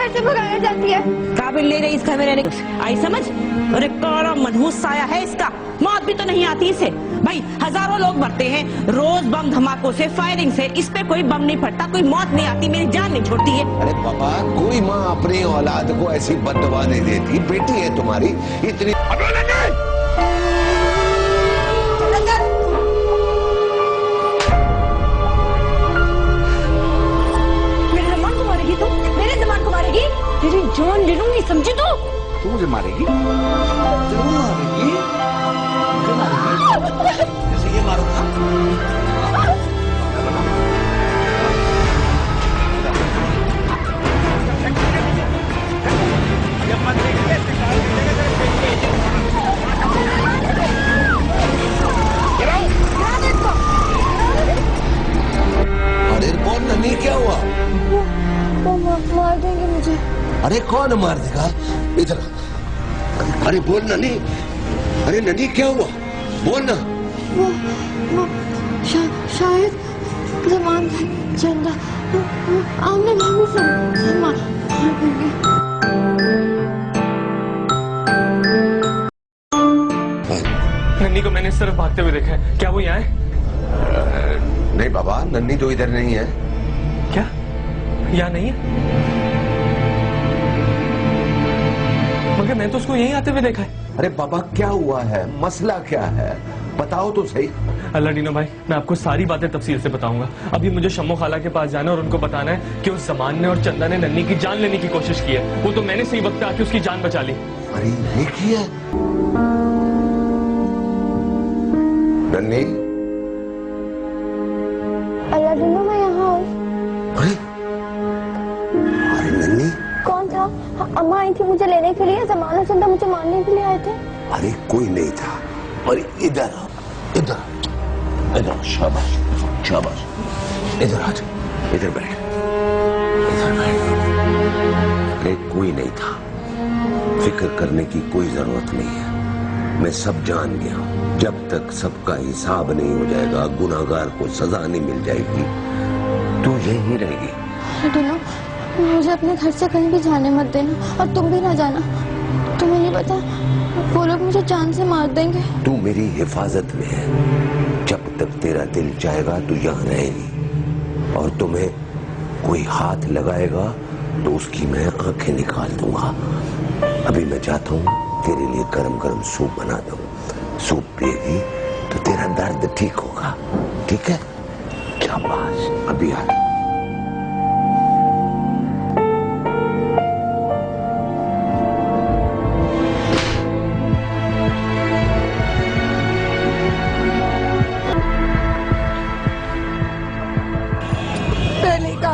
घर से भगाया जाती है। काबिल ले रही इस घर में रहने आई समझ। अरे कौन मनहूस साया है इसका, मौत भी तो नहीं आती इसे। भाई हजारों लोग मरते हैं रोज बम धमाकों से, फायरिंग से, इस पे कोई बम नहीं फटता, कोई मौत नहीं आती, मेरी जान नहीं छोड़ती है। अरे बाबा, कोई माँ अपनी औलाद को ऐसी बददुआ नहीं देती। बेटी है तुम्हारी इतनी। मेरे जमान को मारेगी तू, मेरे जमान को मारेगी, तेरी जान ले लूंगी, समझी तू? तू मुझे मारेगी? जरूर मारेगी, मुझे मारेगी जैसे ये मारूंगा। अरे कौन नन्ही, क्या हुआ? वो मार देंगे मुझे। अरे कौन मार देगा? इधर। अरे बोल नन्ही, अरे नन्ही क्या हुआ? बोल ना। वो शायद जमान चंदा आमने मामी से मार देंगे। नन्ही को मैंने इस तरफ भागते हुए देखा है, क्या वो यहाँ है? नहीं बाबा, नन्ही तो इधर नहीं है। क्या यहाँ नहीं है? मगर मैं तो उसको यहीं आते हुए देखा है। अरे बाबा क्या हुआ है, मसला क्या है, बताओ तो सही। अल्लाह डीनो भाई, मैं आपको सारी बातें तफसील से बताऊंगा। अभी मुझे शम्मो खाला के पास जाना है और उनको बताना है कि उस जमान ने और चंदा ने नन्ही की जान लेने की कोशिश की है। वो तो मैंने सही वक्त आके उसकी जान बचा ली। अरे ये किया नन्ही? अल्लाह दिनो मैं यहाँ हूँ। अरे नन्ही कौन था? अम्मा आई थी मुझे लेने के लिए, जमान और चंदा मुझे मारने के लिए आए थे। अरे कोई नहीं था। और इधर इधर इधर, शाबाश शाबाश, इधर आ जा, इधर बैठ, इधर बैठ। अरे कोई नहीं था, फिक्र करने की कोई जरूरत नहीं है। मैं सब जान गया हूँ। जब तक सबका हिसाब नहीं हो जाएगा, गुनाहगार को सजा नहीं मिल जाएगी, तू यहीं रहेगी। दिनो, मुझे अपने घर से कहीं भी जाने मत देना, और तुम भी ना जाना। तुम्हें नहीं पता वो लोग मुझे जान से मार देंगे। तू मेरी हिफाजत में है। जब तक तेरा दिल चाहेगा तू यहाँ रहेगी, और तुम्हें कोई हाथ लगाएगा तो उसकी मैं आंखें निकाल दूंगा। अभी मैं चाहता हूँ तेरे लिए गरम गरम सूप बना दूं। सूप पिएगी तो तेरा दर्द ठीक होगा, ठीक है? शाबाश, अभी आ।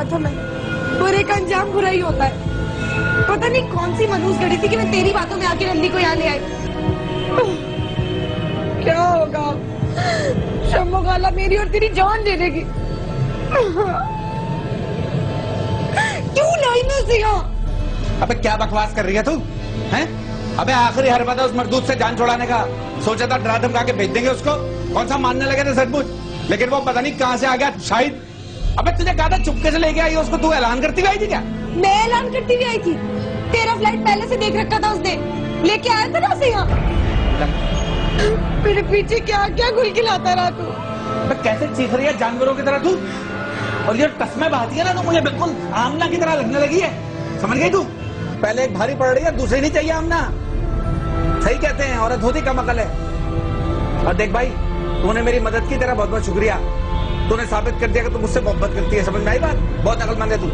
था मैं, बुरे का अंजाम बुरा ही होता है। पता नहीं कौन सी मनहूस घड़ी थी कि मैं तेरी बातों में आके नन्ही को यहाँ ले आई। क्या होगा? शम्मो खाला मेरी और तेरी जान ले लेगी। क्यों लाई मैं उसे यहाँ? अबे क्या बकवास कर रही है तू? हैं? अबे आखिरी हरबा था उस मरदूत से जान छुड़ाने का। सोचा था डरा धमका के भेज देंगे उसको, कौन सा मानने लगे थे सचमुच। लेकिन वो पता नहीं कहां से आ गया शाहिद। अबे तुझे कहा था चुपके से लेके आई उसको, तू ऐलान करती हुई आई थी क्या? मैं ऐलान करती हुई आई थी? तेरा फ्लाइट पहले से देख रखा था उसने, लेके आया था ना उसे यहाँ। मेरे पीछे क्या क्या गुल खिलाता रहा तू। कैसे चीख रही है जानवरों की तरह तू, और ये टस्में बहाती है ना तो मुझे बिल्कुल आमना की तरह लगने लगी है। समझ गई तू? पहले एक भारी पड़ रही है, दूसरी नहीं चाहिए आमना। सही कहते हैं, औरत होती कम अकल है। और देख भाई, तूने मेरी मदद की, तेरा बहुत बहुत शुक्रिया। तूने साबित कर दिया कि तू मुझसे मोहब्बत करती है। समझ में आई बात? बहुत अकलमंद है तू।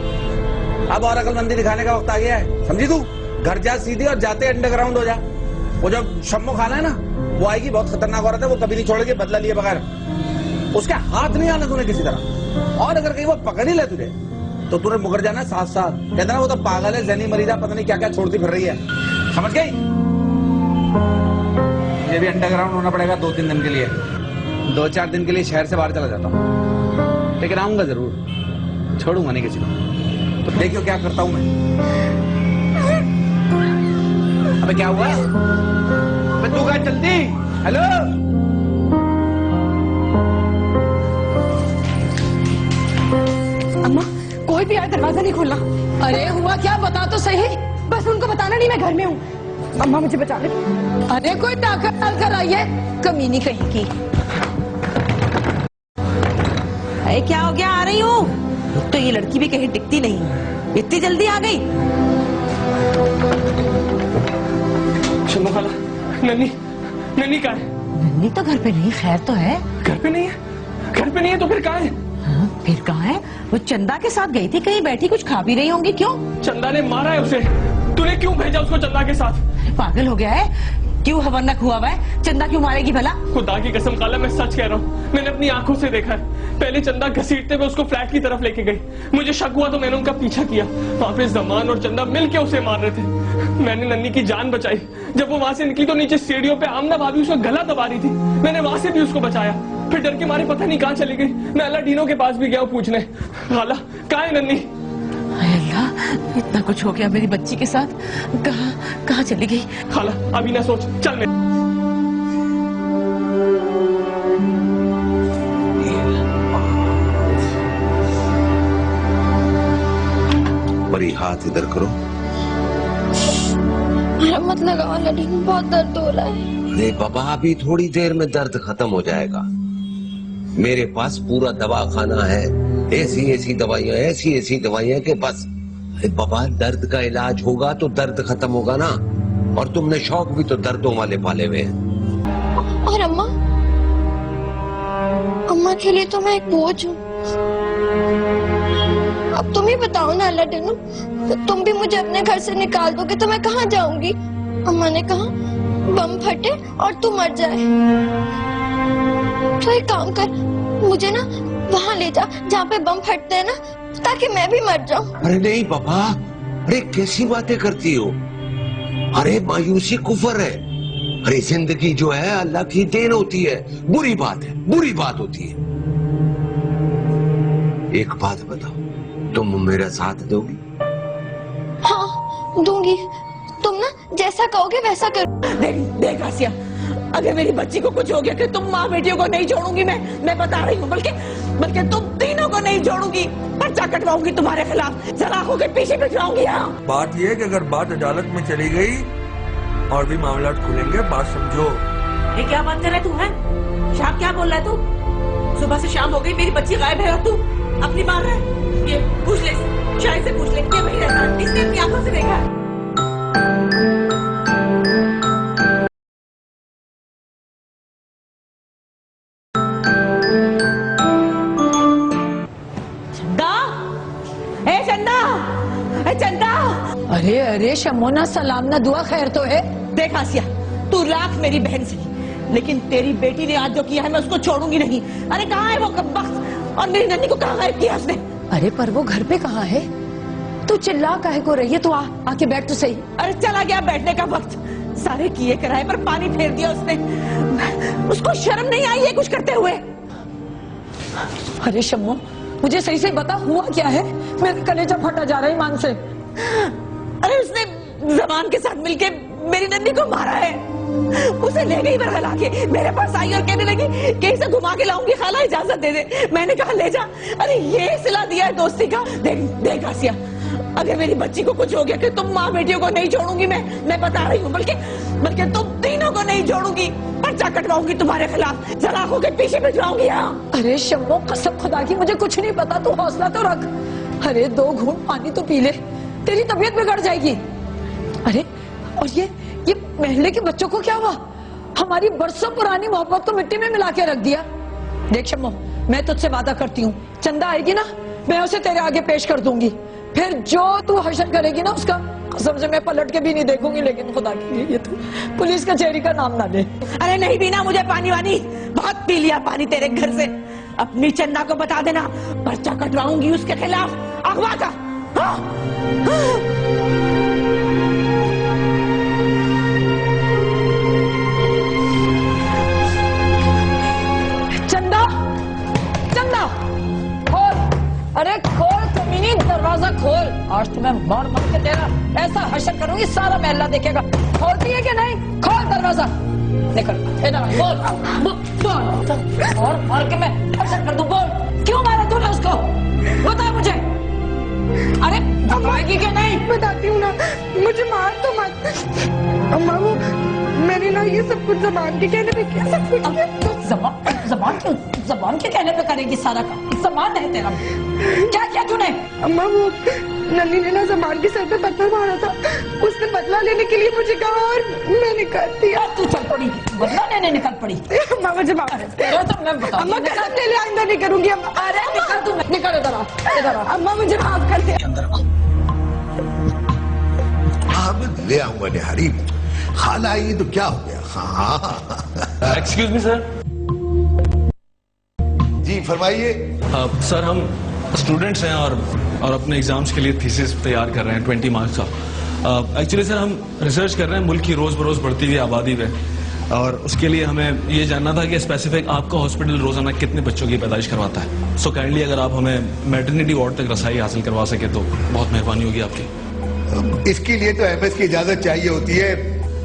अब और अकलमंदी दिखाने का वक्त आ गया है, समझी तू? घर जा सीधी और जाते अंडरग्राउंड हो जा। वो जो शम्मो खाना है ना, वो आएगी, बहुत खतरनाक औरत है, वो कभी नहीं छोड़ेगी बदला लिए बगैर। उसके हाथ नहीं आना तूने किसी तरह, और अगर कहीं वो पकड़ ही ले तुझे तो तूने मुकर जाना साथ साथ। कहता ना वो तो पागल है, जहनी मरीजा, पता नहीं क्या क्या छोड़ती फिर रही है। समझ गई? ये भी अंडरग्राउंड होना पड़ेगा 2-3 दिन के लिए। 2-4 दिन के लिए शहर से बाहर चला जाता हूँ, लेकिन आऊंगा जरूर, छोड़ूंगा नहीं किसी को। तो देखियो क्या करता हूं मैं। अबे क्या हुआ? अबे तू कहाँ जल्दी? हेलो, अम्मा कोई भी आए दरवाजा नहीं खोलना। अरे हुआ क्या, बता तो सही। बस उनको बताना नहीं मैं घर में हूँ। अम्मा मुझे बचा ले। अरे कोई ताकत डाल कर आई है, कमीनी कहीं की। अरे क्या हो गया, आ रही हूँ। तो ये लड़की भी कहीं टिकती नहीं, इतनी जल्दी आ गई। शम्मो खाला, नन्नी नन्नी कहाँ है? नन्नी तो घर पे नहीं, खैर तो है। घर पे नहीं है? घर पे नहीं है तो फिर कहाँ है? हाँ, फिर कहाँ है? वो चंदा के साथ गई थी, कहीं बैठी कुछ खा भी रही होंगी। क्यों? चंदा ने मारा है उसे। तूने क्यों भेजा उसको चंदा के साथ? पागल हो गया है? क्यों हवरनक हुआ हुआ है? चंदा क्यों मारेगी भला? खुदा की कसम खाला, मैं सच कह रहा हूँ, मैंने अपनी आंखों से देखा है। पहले चंदा घसीटते हुए उसको फ्लैट की तरफ लेके गई। मुझे शक हुआ तो मैंने उनका पीछा किया। वहाँ पे जमान और चंदा मिलके उसे मार रहे थे। मैंने नन्नी की जान बचाई। जब वो वहां से निकली तो नीचे सीढ़ियों पे आमना भाभी उसका गला दबा रही थी। मैंने वहां से भी उसको बचाया। फिर डर के मारे पता नहीं कहाँ चली गई। मैं अल्लाडीनो के पास भी गया पूछने, खाला कहाँ है नन्नी? अल्लाह, इतना कुछ हो गया मेरी बच्ची के साथ। कहाँ चली गई? खाला अभी ना सोच, चल मैं। बड़ी हाथ इधर करो। मत लगाओ अल्लाडीनो, बहुत दर्द हो रहा है। अरे बाबा, अभी थोड़ी देर में दर्द खत्म हो जाएगा। मेरे पास पूरा दवाखाना है, ऐसी ऐसी दवाइयां के बस। अरे बाबा, दर्द का इलाज होगा तो दर्द खत्म होगा ना। और तुमने शौक भी तो दर्दों वाले पाले हुए हैं। और अम्मा, अम्मा के लिए तो मैं एक बोझ हूँ। अब तुम ही बताओ ना अल्लाडीनो, तुम भी मुझे अपने घर से निकाल दोगे तो मैं कहाँ जाऊंगी? अम्मा ने कहा बम फटे और तू मर जाए। तो एक काम कर, मुझे ना वहाँ ले जा जहाँ पे बम फटते हैं ना, ताकि मैं भी मर जाऊं। अरे नहीं बाबा, अरे कैसी बातें करती हो? अरे मायूसी कुफर है। अरे जिंदगी जो है अल्लाह की देन होती है। बुरी बात है, बुरी बात होती है। एक बात बताओ, तुम मेरा साथ दोगी? हाँ दूंगी, तुम ना जैसा कहोगे वैसा करो। देख आसिया, अगर मेरी बच्ची को कुछ हो गया कि तुम माँ बेटियों को नहीं छोड़ूंगी। मैं बता रही हूँ, बल्कि तुम तीनों को नहीं छोड़ूंगी। पर्चा कटवाऊंगी तुम्हारे खिलाफ, सलाखों के पीछे भिजवाऊंगी। यहाँ बात यह है कि अगर बात अदालत में चली गई और भी मामला खुलेंगे, बात समझो। ये क्या बात कर रहा है तू? है शाम क्या बोल रहा है तू? सुबह से शाम हो गई, मेरी बच्ची गायब है और तू अपनी मार रहा है। ये पूछ ले, शायद से पूछ ले, क्या वही रहता? इसने अपनी आंखों से देखा है। चंदा, अरे अरे शम्मो, ना सलाम ना दुआ, खैर तो है? देख आसिया, तू लाख मेरी बहन से, लेकिन तेरी बेटी ने आज जो किया है मैं उसको छोड़ूंगी नहीं। अरे कहाँ है वो कब्बख्त? और मेरी नन्नी को कहाँ गायब किया उसने? अरे पर वो घर पे कहाँ है? तू चिल्ला काहे को रही है? तू आके बैठ तो सही। अरे चला गया बैठने का वक्त। सारे किए कराए पर पानी फेर दिया उसने। उसको शर्म नहीं आई है कुछ करते हुए? अरे शम्मो, मुझे सही से बता, हुआ क्या है? मेरा कलेजा फटा जा रहा है ईमान से। अरे उसने जमान के साथ मिलके मेरी नन्नी को मारा है। उसे ले गई बरगला के, मेरे पास आई और कहने लगी कि इसे घुमा के लाऊंगी, खाला इजाजत दे दे। मैंने कहा ले जा। अरे ये सिला दिया है दोस्ती का। देख आसिया, अगर मेरी बच्ची को कुछ हो गया कि तुम माँ बेटियों को नहीं छोड़ूंगी। मैं बता रही हूँ, बल्कि तुम तीनों को नहीं छोड़ूंगी। पर्चा कटवाऊंगी तुम्हारे खिलाफ, सलाखों के पीछे भिजवाऊंगी। यहाँ अरे शम्मो, कसम खुदा की मुझे कुछ नहीं पता, तू हौसला तो रख। अरे 2 घूंट पानी तो पी ले, तेरी तबीयत बिगड़ जाएगी। अरे और ये महल्ले के बच्चों को क्या हुआ? हमारी बरसों पुरानी मोहब्बत को मिट्टी में मिला के रख दिया। देख शम्मो, मैं तुझसे वादा करती हूँ, चंदा आएगी ना, मैं उसे तेरे आगे पेश कर दूंगी। फिर जो तू हशर करेगी ना उसका, कसम से मैं पलट के भी नहीं देखूंगी। लेकिन खुदा के लिए ये तू पुलिस कचहरी का नाम ना ले। अरे नहीं पीना मुझे पानी वानी, बहुत पी लिया पानी तेरे घर से। अपनी चंदा को बता देना, पर्चा कटवाऊंगी उसके खिलाफ, अगवा का। चंदा, चंदा खोल, अरे खोल कमीनी, दरवाजा खोल। आज तुम्हें मार मार के तेरा ऐसा हशर करूंगी, सारा महल्ला देखेगा। खोलती है कि नहीं? खोल दरवाजा, निकल इधर। बोल और मार के मैं हशर कर दूं। बोल, क्यों मारा तूने उसको? बता मुझे। आएगी क्या नहीं? बताती हूँ ना, मुझे मार तो मत। अम्मा वो मैंने ना ये सब कुछ ज़बान के कहने पे किया, सब कुछ किया। जबान के कहने पे करेगी सारा काम? जबान है तेरा, क्या किया तूने? अम्मा वो नन्नी ने ना ज़बान के सर पे पत्थर मारा था, उसने बदला लेने के लिए मुझे कहा और मैंने कर दिया। तू चल पड़ी, बदला लेने निकल पड़ी। अम्मा मुझे मार, तेरा तो मैं बता, अम्मा कसम ले ले आइंदा नहीं करूंगी। अम्मा अरे निकल तू, निकल इधर आ, इधर आ। अम्मा मुझे माफ कर दे। अहमद ले आऊंगा निहारी, खाला आई तो क्या हो गया? हाँ एक्सक्यूज मी सर। जी फरमाइए। सर हम स्टूडेंट्स हैं और अपने एग्जाम्स के लिए थीसिस तैयार कर रहे हैं 20 मार्क्स का। एक्चुअली सर हम रिसर्च कर रहे हैं मुल्क की रोज बरोज बढ़ती हुई आबादी पे, और उसके लिए हमें ये जानना था कि स्पेसिफिक आपका हॉस्पिटल रोजाना कितने बच्चों की पैदाइश करवाता है। सो काइंडली अगर आप हमें मैटरनिटी वार्ड तक रसाई हासिल करवा सके तो बहुत मेहरबानी होगी आपकी। इसके लिए तो एमएस की इजाजत चाहिए होती है।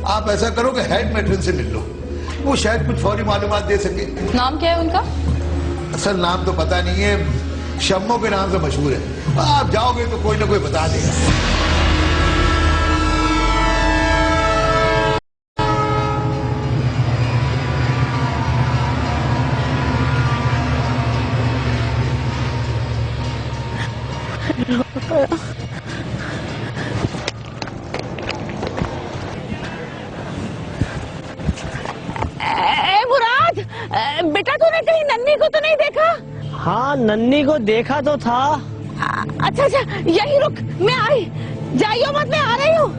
आप ऐसा करो कि हेड मैट्रन से मिल लो, वो शायद कुछ फौरी मालूमात दे सके। नाम क्या है उनका? असल नाम तो पता नहीं है, शम्मो के नाम से मशहूर है। आप जाओगे तो कोई ना कोई बता देगा। मुराद, बेटा तूने कहीं नन्नी को तो नहीं देखा? हाँ नन्नी को देखा तो था। अच्छा अच्छा यही रुक, मैं आई, जाइयो मत, मैं आ रही हूँ।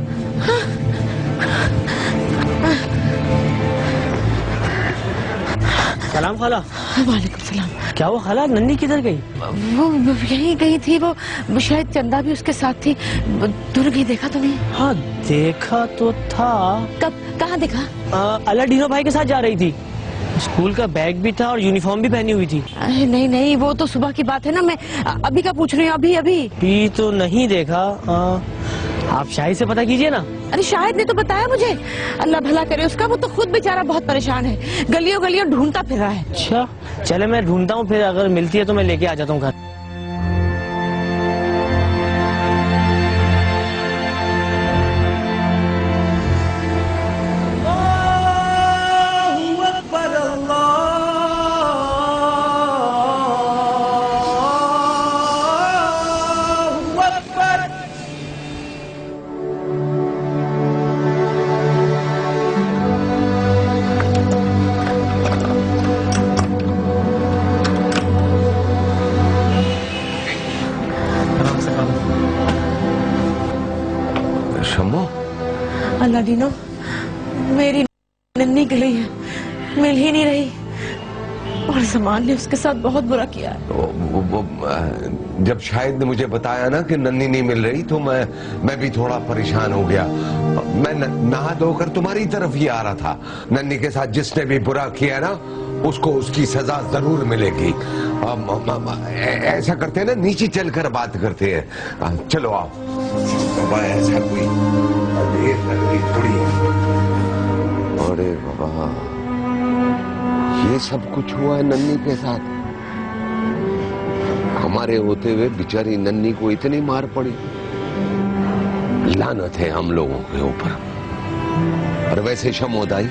सलाम खाला। वालेकुम सलाम। क्या वो खाला नन्नी किधर गई? वो यहीं गई थी, वो शायद चंदा भी उसके साथ थी। तूने कहीं देखा तो नहीं? हाँ देखा तो था। कब, कहाँ देखा? अलाडीनो भाई के साथ जा रही थी, स्कूल का बैग भी था और यूनिफॉर्म भी पहनी हुई थी। अरे नहीं नहीं, वो तो सुबह की बात है ना, मैं अभी का पूछ रही हूँ। अभी अभी भी तो नहीं देखा। आप शाहिद से पता कीजिए ना। अरे शाहिद ने तो बताया मुझे, अल्लाह भला करे उसका, वो तो खुद बेचारा बहुत परेशान है, गलियों गलियों ढूंढता फिर रहा है। अच्छा चले मैं ढूंढता हूँ, फिर अगर मिलती है तो मैं लेके आ जाता हूँ घर। अलादीनो, मेरी नन्नी गई है, मिल ही नहीं रही, और जमान ने उसके साथ बहुत बुरा किया है। जब शाहिद ने मुझे बताया ना कि नन्नी नहीं मिल रही तो मैं भी थोड़ा परेशान हो गया। मैं नहा धोकर तुम्हारी तरफ ही आ रहा था। नन्नी के साथ जिसने भी बुरा किया ना उसको उसकी सजा जरूर मिलेगी। ऐसा करते हैं ना, नीचे चलकर बात करते हैं। चलो आओ। बाबा ऐसा कोई देर लग रही थोड़ी। अरे बाबा ये सब कुछ हुआ है नन्नी के साथ। हमारे होते हुए बेचारी नन्नी को इतनी मार पड़ी। लानत है हम लोगों के ऊपर। और वैसे शमोदाई,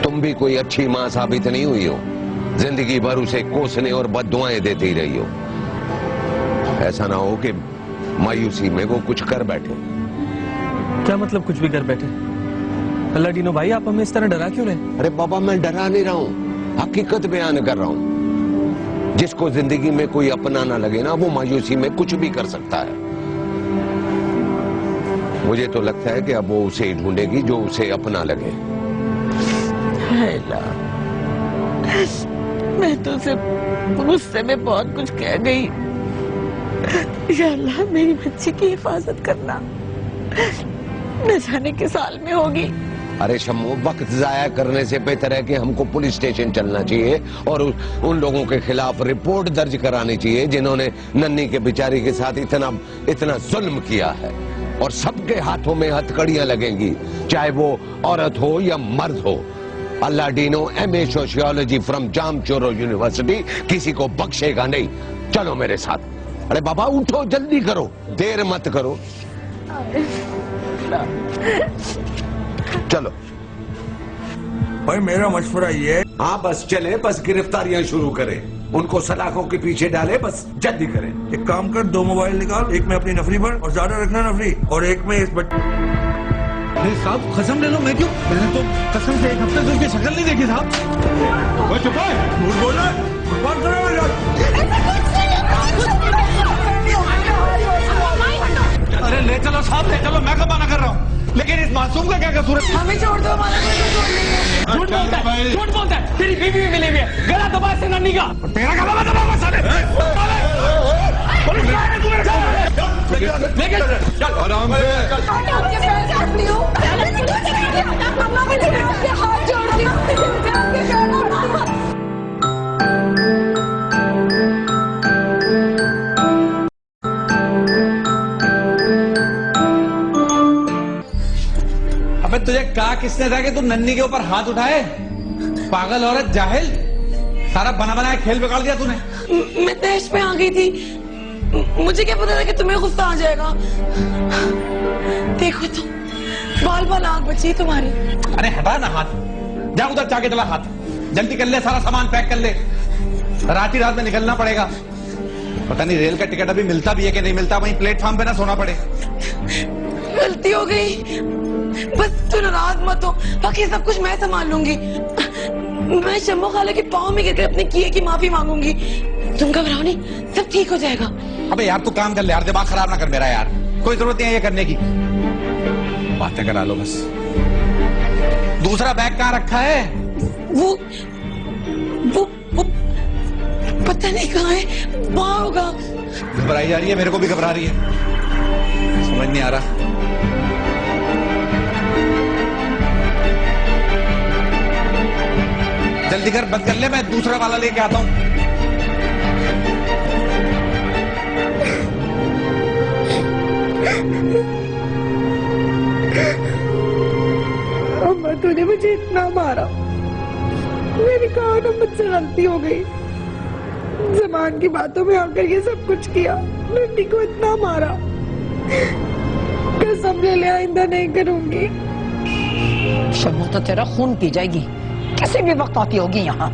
तुम भी कोई अच्छी मां साबित नहीं हुई हो, जिंदगी भर उसे कोसने और बद्दुआएं देती रही हो। ऐसा ना हो कि मायूसी में वो कुछ कर बैठे। क्या मतलब कुछ भी कर बैठे? अलाडीनो भाई आप हमें इस तरह डरा क्यों रहे? अरे बाबा मैं डरा नहीं रहा हूं, हकीकत बयान कर रहा हूं। जिसको जिंदगी में कोई अपना ना लगे ना, वो मायूसी में कुछ भी कर सकता है। मुझे तो लगता है कि अब वो उसे ही ढूंढेगी जो उसे अपना लगे। मैं तो उसे गुस्से में बहुत कुछ कह गई। या अल्लाह मेरी बच्ची की हिफाजत करना, न जाने किस साल में होगी। अरे शम्मू, वक्त जाया करने से बेहतर है कि हमको पुलिस स्टेशन चलना चाहिए और उन लोगों के खिलाफ रिपोर्ट दर्ज करानी चाहिए जिन्होंने नन्नी के बेचारी के साथ इतना जुल्म किया है। और सबके हाथों में हथकड़ियां लगेंगी, चाहे वो औरत हो या मर्द हो। अलाडीनो MA सोशियोलॉजी फ्रॉम जामचोरो यूनिवर्सिटी किसी को बख्शेगा नहीं। चलो मेरे साथ। अरे बाबा उठो, जल्दी करो, देर मत करो। चलो भाई मेरा मशवरा ये है, हाँ बस चले, बस गिरफ्तारियां शुरू करें, उनको सलाखों के पीछे डाले, बस जल्दी करें। एक काम कर, 2 मोबाइल निकाल, एक में अपनी नफरी भर और ज्यादा रखना नफरी, और एक में इस नहीं साहब कसम ले लो, मैं क्यों, मैंने तो कसम से 1 हफ्ते से उसकी शक्ल नहीं देखी साहब। चुप है, झूठ बोल रहा है, बंद करो यार। अरे ले चलो साहब, ले चलो, मैं कब मना कर रहा हूँ, लेकिन इस मासूम का क्या कसूर है? हमें छोड़ दो, हमारा कोई कसूर नहीं है। झूठ बोलता है, झूठ बोलता है, तेरी बीवी भी मिली हुई है, गला दबा से नन्ही का। तेरा गला दबा साले। आराम से। आपके पैर काटती हूँ, आपके हाथ जोड़ती हूँ, आपके पैर काटती हूँ। अबे तुझे कहा किसने था कि तू नन्ही के ऊपर हाथ उठाए? पागल औरत, जाहिल, सारा बना बनाया खेल बिगाड़ दिया तूने। मैं तैश पे आ गई थी, मुझे क्या पता था कि तुम्हें गुस्सा आ जाएगा। देखो तो बाल बाल आग बची तुम्हारी। अरे हटा ना हाथ, जा उधर जाके चला हाथ, जल्दी कर ले, सारा सामान पैक कर ले, रात ही रात में निकलना पड़ेगा। पता नहीं रेल का टिकट अभी मिलता भी है कि नहीं मिलता, वहीं प्लेटफॉर्म पे ना सोना पड़े। गलती हो गई, बस तू नाराज मत हो, बाकी सब कुछ मैं संभाल लूंगी। मैं शम्मो खाला के पाँव में गिरकर अपने किए की माफी मांगूंगी। तुम घबराओ नहीं, सब ठीक हो जाएगा। अबे यार तू काम कर ले यार, दिमाग खराब ना कर मेरा यार, कोई जरूरत नहीं है ये करने की, बातें करा लो बस। दूसरा बैग कहाँ रखा है? वो पता नहीं कहाँ है, वहाँ होगा। घबराई जा रही है, मेरे को भी घबरा रही है, समझ नहीं आ रहा। जल्दी कर, बंद कर ले, मैं दूसरा वाला लेके आता हूँ। अम्मा तूने मुझे इतना मारा, मेरी कहा ना मुझसे गलती हो गई। जमान की बातों में आकर ये सब कुछ किया, नन्ही को इतना मारा, कसम ले आइंदा नहीं करूंगी। शम्मू तो तेरा खून पी जाएगी, किसी भी वक्त आती होगी यहाँ।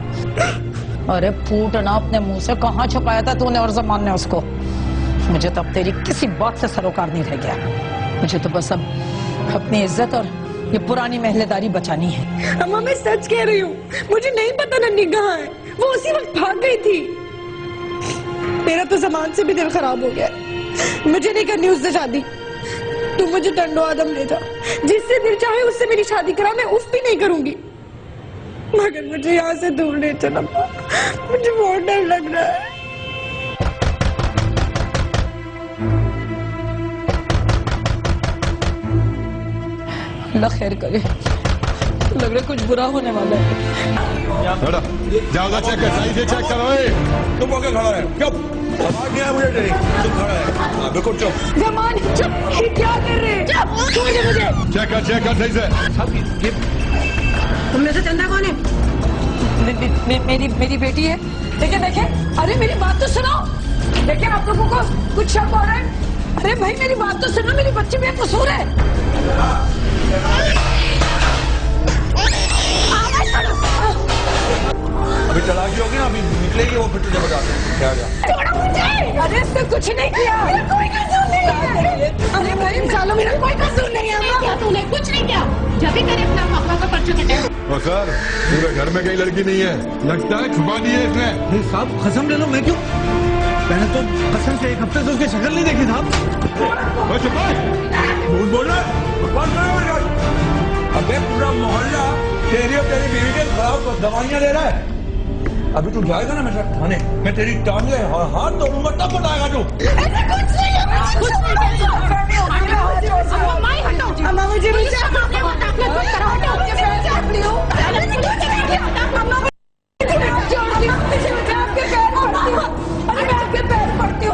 अरे फूटना अपने मुंह से कहाँ छुपाया था तूने और जमान ने उसको। मुझे तो अब तेरी किसी बात से सरोकार नहीं रह गया, मुझे तो बस अब अपनी इज्जत और ये पुरानी महलेदारी बचानी है। अम्मा मैं सच कह रही हूँ, मुझे नहीं पता नन्ही कहाँ है, वो उसी वक्त भाग गई थी। मेरा तो जमान से भी दिल खराब हो गया, मुझे नहीं करनी उससे शादी। तू मुझे दंडो आदम ले जा, जिससे दिल चाहे उससे मेरी शादी करा, मैं उफ भी नहीं करूंगी, मगर मुझे यहाँ से दूर ले चला, मुझे बहुत डर लग रहा है। अल्लाह खैर करे, लग रहा है कुछ बुरा होने वाला है। जाओ चेक कर, सही से चेक करो। तुम होके खड़ा है, चुप, आवाज नहीं है मुझे तेरी, तुम खड़ा है, हाँ बिल्कुल चुप। जमान चुप, ये क्या कर रहे हैं? मुझे चेक कर सही से। तुम में से चंदा कौन है? मेरी बेटी है। देखे देखे, अरे मेरी बात तो सुनो, देखे आप लोगों को कुछ शक हो रहा है? अरे भाई मेरी बात तो सुनो, मेरी बच्ची बेकसूर है। अभी चलाकी होगी ना, अभी निकलेगी वो, फिर तुझे बताते हैं क्या क्या। अरे इसने कुछ नहीं किया, कोई कसूर नहीं है। अरे भाई चलो, मेरा कोई कसूर नहीं है। तूने कुछ नहीं किया, जब भी तेरे अपना पापा का पर्चा कटे। और सर पूरे घर में कई लड़की नहीं है, लगता है छुपा दी है इसने। नहीं साहब कसम ले लो, मैं क्यों, मैंने तो कसम से 1 हफ्ते से उसकी शक्ल नहीं देखी साहब। चुप झूठ बोल रहा है। अबे पूरा मोहल्ला तेरी और तेरी बीवी के खिलाफ दवाइयां ले रहा है। अभी तू जाएगा ना मेरे थाने, मैं तेरी टांगे हाथ तोड़ूंगा, तब बताएगा तू। अम्मा मुझे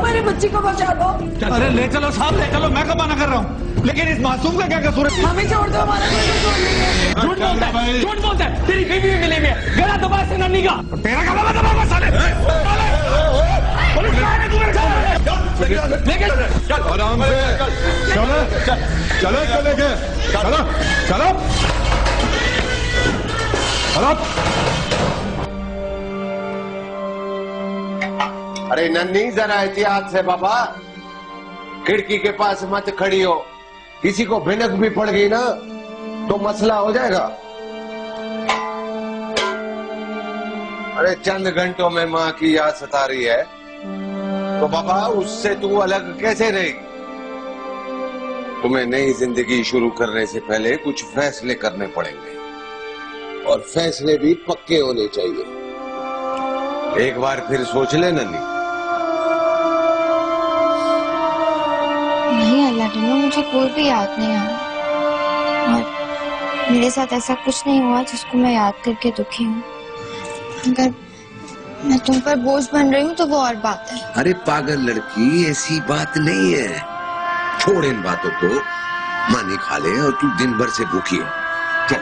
मेरे बच्ची को बचा दो। अरे ले चलो साहब, ले चलो, मैं कब मना कर रहा हूँ, लेकिन इस मासूम का क्या कसूर है? हमें छोड़ दो, हमारा कोई कसूर नहीं है। झूठ बोलता है, झूठ बोलता है, तेरी बीवी भी मिली हुई है, गला दबा से नन्ही का। तेरा गला दबा साले। आराम से चलो चलो चलेंगे चलो चलो चलो। अरे नन्ही जरा एहतियात से बाबा, खिड़की के पास मत खड़ी हो, किसी को भिनक भी पड़ गई ना तो मसला हो जाएगा। अरे चंद घंटों में माँ की याद सता रही है तो बाबा उससे तू अलग कैसे रहेगी? तुम्हें नई जिंदगी शुरू करने से पहले कुछ फैसले करने पड़ेंगे और फैसले भी पक्के होने चाहिए। एक बार फिर सोच ले नन्ही। नहीं अल्लाह, मुझे कोई भी याद नहीं आ रहा और मेरे साथ ऐसा कुछ नहीं हुआ जिसको मैं याद करके दुखी हूँ। अगर मैं तुम पर बोझ बन रही हूँ तो वो और बात है। अरे पागल लड़की, ऐसी बात नहीं है। छोड़ इन बातों को, मानी खा ले और तू दिन भर से भूखी हो। चल